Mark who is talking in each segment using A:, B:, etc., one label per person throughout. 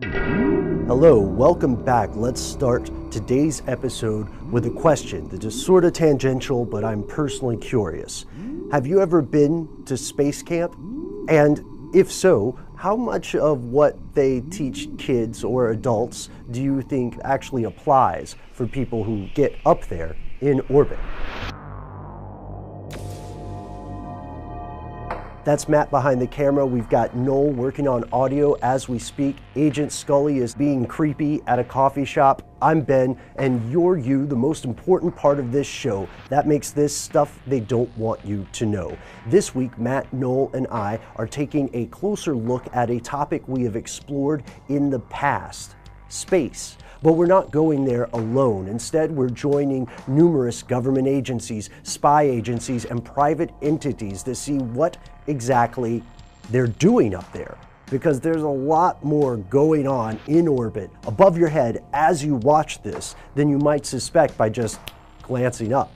A: Hello, welcome back. Let's start today's episode with a question that is sort of tangential, but I'm personally curious. Have you ever been to space camp? And if so, how much of what they teach kids or adults do you think actually applies for people who get up there in orbit? That's Matt behind the camera. We've got Noel working on audio as we speak. Agent Scully is being creepy at a coffee shop. I'm Ben, and you're you, the most important part of this show. That makes this stuff they don't want you to know. This week, Matt, Noel, and I are taking a closer look at a topic we have explored in the past: space. But we're not going there alone. Instead, we're joining numerous government agencies, spy agencies, and private entities to see what exactly they're doing up there. Because there's a lot more going on in orbit above your head as you watch this than you might suspect by just glancing up.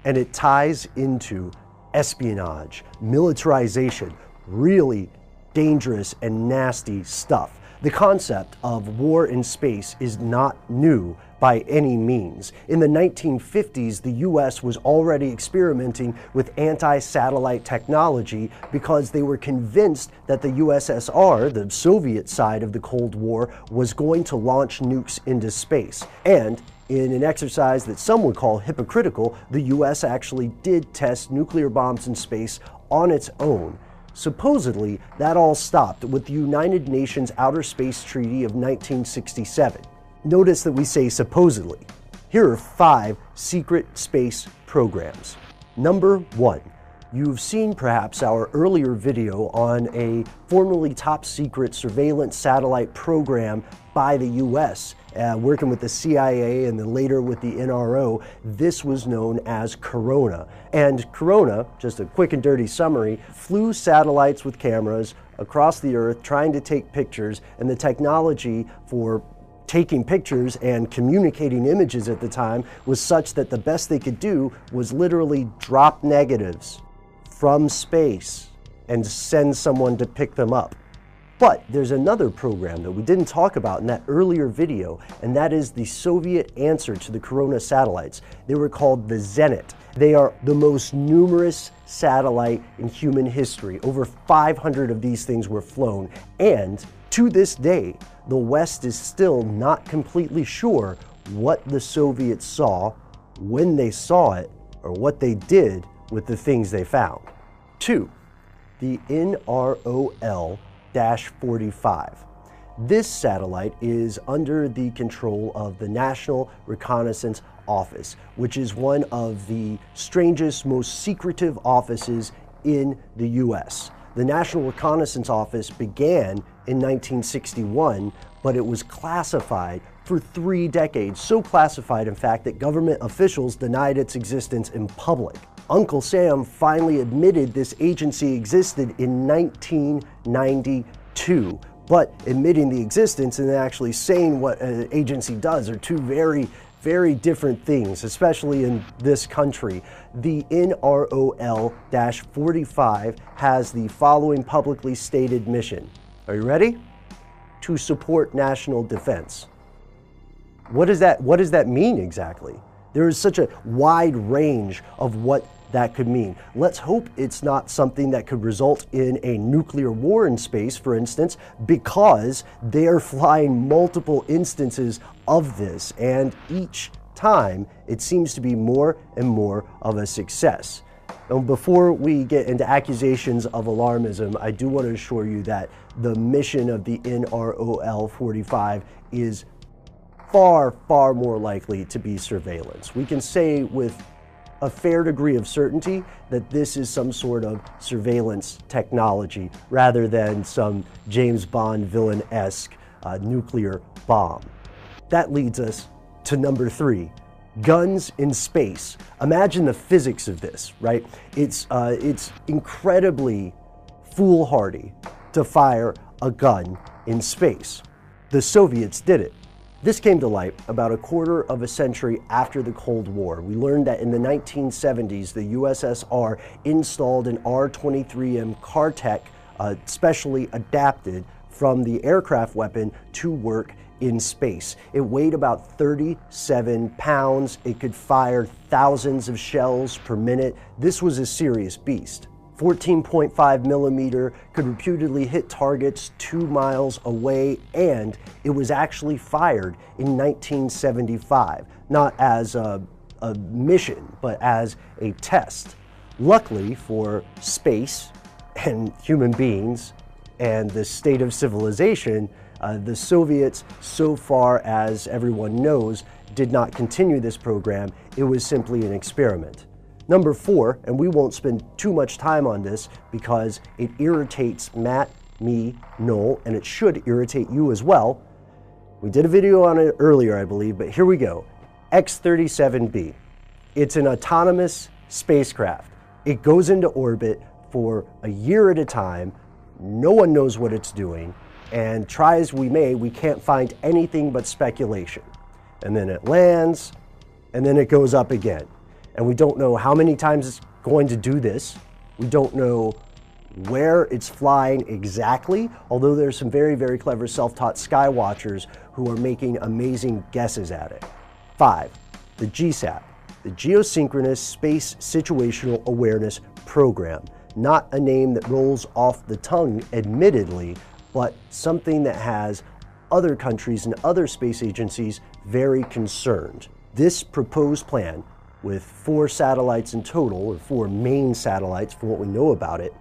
A: And it ties into espionage, militarization, really dangerous and nasty stuff. The concept of war in space is not new by any means. In the 1950s, the US was already experimenting with anti-satellite technology because they were convinced that the USSR, the Soviet side of the Cold War, was going to launch nukes into space. And in an exercise that some would call hypocritical, the US actually did test nuclear bombs in space on its own. Supposedly, that all stopped with the United Nations Outer Space Treaty of 1967. Notice that we say supposedly. Here are 5 secret space programs. Number 1. You've seen perhaps our earlier video on a formerly top secret surveillance satellite program by the US, working with the CIA and then later with the NRO. This was known as Corona. And Corona, just a quick and dirty summary, flew satellites with cameras across the Earth trying to take pictures, and the technology for taking pictures and communicating images at the time was such that the best they could do was literally drop negatives from space and send someone to pick them up. But there's another program that we didn't talk about in that earlier video, and that is the Soviet answer to the Corona satellites. They were called the Zenit. They are the most numerous satellite in human history. Over 500 of these things were flown, and to this day, the West is still not completely sure what the Soviets saw, when they saw it, or what they did with the things they found. 2. The NROL-45. This satellite is under the control of the National Reconnaissance Office, which is one of the strangest, most secretive offices in the US. The National Reconnaissance Office began in 1961, but it was classified for 3 decades. So classified, in fact, that government officials denied its existence in public. Uncle Sam finally admitted this agency existed in 1992, but admitting the existence and actually saying what an agency does are two very different things, especially in this country. The NROL-45 has the following publicly stated mission. Are you ready? To support national defense. What does that mean exactly? There is such a wide range of what that could mean. Let's hope it's not something that could result in a nuclear war in space, for instance, because they're flying multiple instances of this, and each time it seems to be more and more of a success. And before we get into accusations of alarmism, I do want to assure you that the mission of the NROL-45 is far more likely to be surveillance. We can say with a fair degree of certainty that this is some sort of surveillance technology rather than some James Bond villain-esque nuclear bomb. That leads us to number 3, guns in space. Imagine the physics of this, right? It's incredibly foolhardy to fire a gun in space. The Soviets did it. This came to light about a quarter of a century after the Cold War. We learned that in the 1970s, the USSR installed an R-23M car tech specially adapted from the aircraft weapon to work in space. It weighed about 37 pounds. It could fire thousands of shells per minute. This was a serious beast. 14.5 millimeter, could reputedly hit targets 2 miles away, and it was actually fired in 1975, not as a mission, but as a test. Luckily for space and human beings and the state of civilization, the Soviets, so far as everyone knows, did not continue this program. It was simply an experiment. Number 4, and we won't spend too much time on this because it irritates Matt, me, Noel, and it should irritate you as well. We did a video on it earlier, I believe, but here we go. X-37B. It's an autonomous spacecraft. It goes into orbit for a year at a time. No one knows what it's doing, and try as we may, we can't find anything but speculation. And then it lands, and then it goes up again. And we don't know how many times it's going to do this. We don't know where it's flying exactly, although there's some very, very clever self-taught sky watchers who are making amazing guesses at it. 5, the GSAP, the Geosynchronous Space Situational Awareness Program. Not a name that rolls off the tongue, admittedly, but something that has other countries and other space agencies very concerned. This proposed plan, with 4 satellites in total, or 4 main satellites from what we know about it,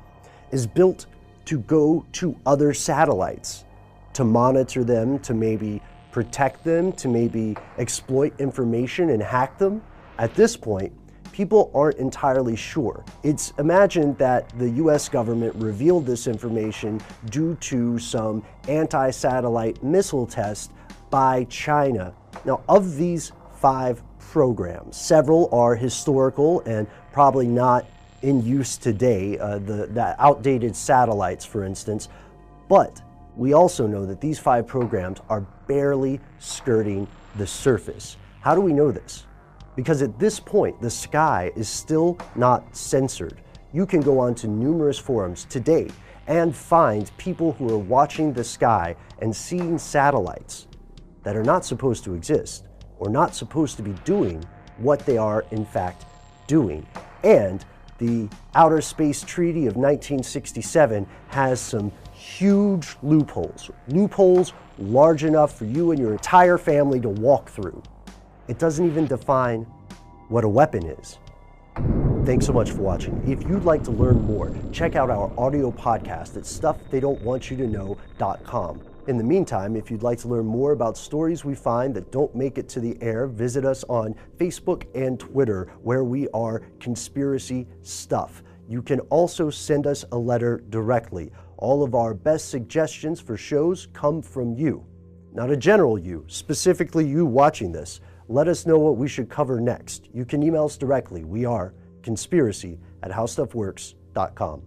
A: is built to go to other satellites, to monitor them, to maybe protect them, to maybe exploit information and hack them. At this point, people aren't entirely sure. It's imagined that the US government revealed this information due to some anti-satellite missile test by China. Now, of these 5 programs, several are historical and probably not in use today, the outdated satellites, for instance, but we also know that these 5 programs are barely skirting the surface. How do we know this? Because at this point, the sky is still not censored. You can go onto numerous forums today and find people who are watching the sky and seeing satellites that are not supposed to exist or not supposed to be doing what they are in fact doing. And the Outer Space Treaty of 1967 has some huge loopholes large enough for you and your entire family to walk through. It doesn't even define what a weapon is. Thanks so much for watching. If you'd like to learn more, check out our audio podcast at stufftheydon'twantyoutoknow.com. In the meantime, if you'd like to learn more about stories we find that don't make it to the air, visit us on Facebook and Twitter, where we are Conspiracy Stuff. You can also send us a letter directly. All of our best suggestions for shows come from you. Not a general you, specifically you watching this. Let us know what we should cover next. You can email us directly. We are conspiracy@howstuffworks.com.